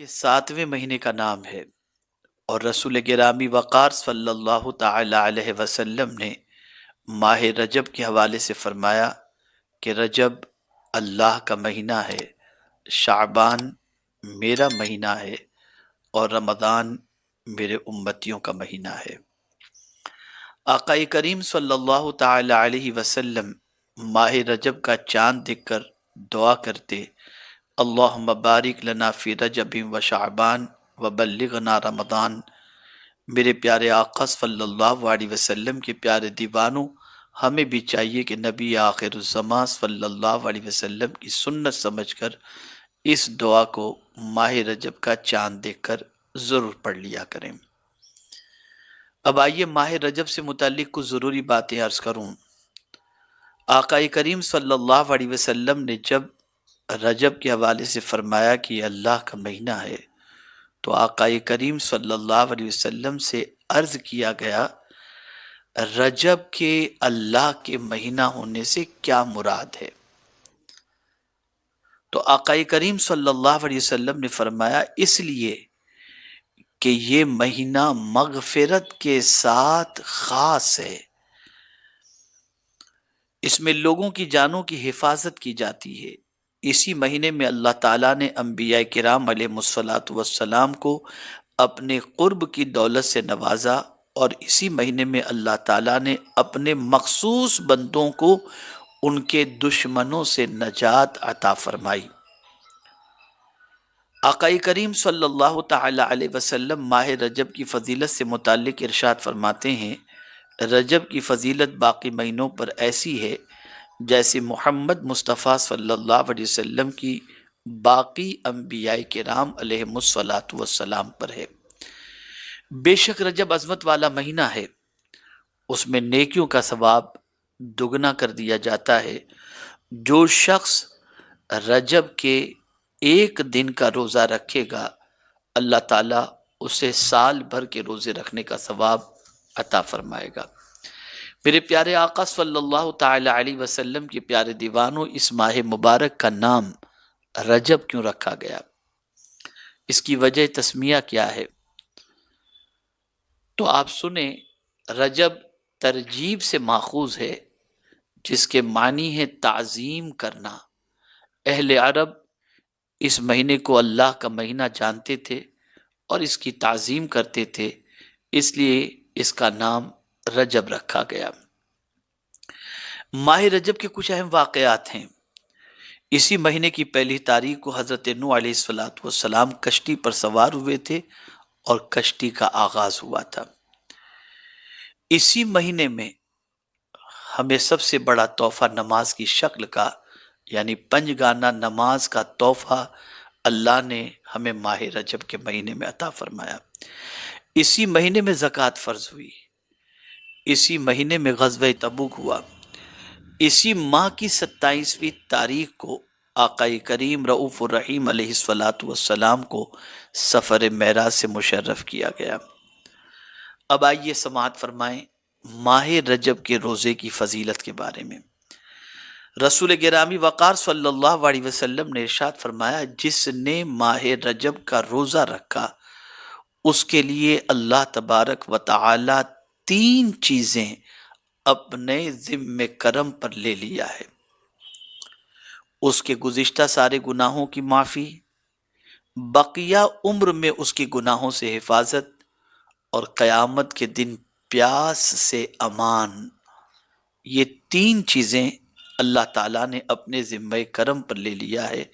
یہ 7ویں مہینے کا نام ہے اور رسول گرامی وقار صلی اللہ تعالی علیہ وسلم نے ماہ رجب کے حوالے سے فرمایا کہ رجب اللہ کا مہینہ ہے، شعبان میرا مہینہ ہے اور رمضان میرے امتیوں کا مہینہ ہے۔ آقا کریم صلی اللہ تعالی علیہ وسلم ماہ رجب کا چاند دیکھ کر دعا کرتے، اللہم بارک لنا فی رجب و شعبان و بلغنا رمضان۔ میرے پیارے آقا صلی اللہ علیہ وسلم کے پیارے دیوانوں، ہمیں بھی چاہیے کہ نبی آخر الزمان صلی اللہ علیہ وسلم کی سنت سمجھ کر اس دعا کو ماہ رجب کا چاند دیکھ کر ضرور پڑھ لیا کریں۔ اب آئیے ماہ رجب سے متعلق کچھ ضروری باتیں عرض کروں۔ آقا کریم صلی اللہ علیہ وسلم نے جب رجب کے حوالے سے فرمایا کہ یہ اللہ کا مہینہ ہے تو آقا کریم صلی اللہ علیہ وسلم سے عرض کیا گیا رجب کے اللہ کے مہینہ ہونے سے کیا مراد ہے؟ تو آقا کریم صلی اللہ علیہ وسلم نے فرمایا اس لیے کہ یہ مہینہ مغفرت کے ساتھ خاص ہے، اس میں لوگوں کی جانوں کی حفاظت کی جاتی ہے۔ اسی مہینے میں اللہ تعالیٰ نے انبیاء کرام علیہ الصلوۃ والسلام کو اپنے قرب کی دولت سے نوازا، اور اسی مہینے میں اللہ تعالیٰ نے اپنے مخصوص بندوں کو ان کے دشمنوں سے نجات عطا فرمائی۔ آقا کریم صلی اللہ تعالی علیہ وسلم ماہ رجب کی فضیلت سے متعلق ارشاد فرماتے ہیں، رجب کی فضیلت باقی مہینوں پر ایسی ہے جیسے محمد مصطفیٰ صلی اللہ علیہ وسلم کی باقی انبیاء کرام علیہ الصلوۃ والسلام پر ہے۔ بے شک رجب عظمت والا مہینہ ہے، اس میں نیکیوں کا ثواب دگنا کر دیا جاتا ہے۔ جو شخص رجب کے ایک دن کا روزہ رکھے گا، اللہ تعالیٰ اسے سال بھر کے روزے رکھنے کا ثواب عطا فرمائے گا۔ میرے پیارے آقا صلی اللہ تعالی علیہ وسلم کے پیارے دیوانوں، اس ماہ مبارک کا نام رجب کیوں رکھا گیا؟ اس کی وجہ تسمیہ کیا ہے؟ تو آپ سنیں، رجب ترجیب سے ماخوذ ہے جس کے معنی ہے تعظیم کرنا۔ اہل عرب اس مہینے کو اللہ کا مہینہ جانتے تھے اور اس کی تعظیم کرتے تھے، اس لیے اس کا نام رجب رکھا گیا۔ ماہ رجب کے کچھ اہم واقعات ہیں۔ اسی مہینے کی پہلی تاریخ کو حضرت نوح علیہ السلام کشتی پر سوار ہوئے تھے اور کشتی کا آغاز ہوا تھا۔ اسی مہینے میں ہمیں سب سے بڑا تحفہ نماز کی شکل کا یعنی پنج گانہ نماز کا تحفہ اللہ نے ہمیں ماہ رجب کے مہینے میں عطا فرمایا۔ اسی مہینے میں زکوٰۃ فرض ہوئی، اسی مہینے میں غزوہ تبوک ہوا، اسی ماہ کی 27ویں تاریخ کو آقا کریم رؤوف الرحیم علیہ الصلوۃ والسلام کو سفر معراج سے مشرف کیا گیا۔ اب آئیے سماعت فرمائیں ماہ رجب کے روزے کی فضیلت کے بارے میں۔ رسول گرامی وقار صلی اللہ علیہ وسلم نے ارشاد فرمایا، جس نے ماہ رجب کا روزہ رکھا اس کے لیے اللہ تبارک و تعالی 3 چیزیں اپنے ذمہ کرم پر لے لیا ہے۔ اس کے گزشتہ سارے گناہوں کی معافی، بقیہ عمر میں اس کے گناہوں سے حفاظت، اور قیامت کے دن پیاس سے امان۔ یہ 3 چیزیں اللہ تعالیٰ نے اپنے ذمہ کرم پر لے لیا ہے۔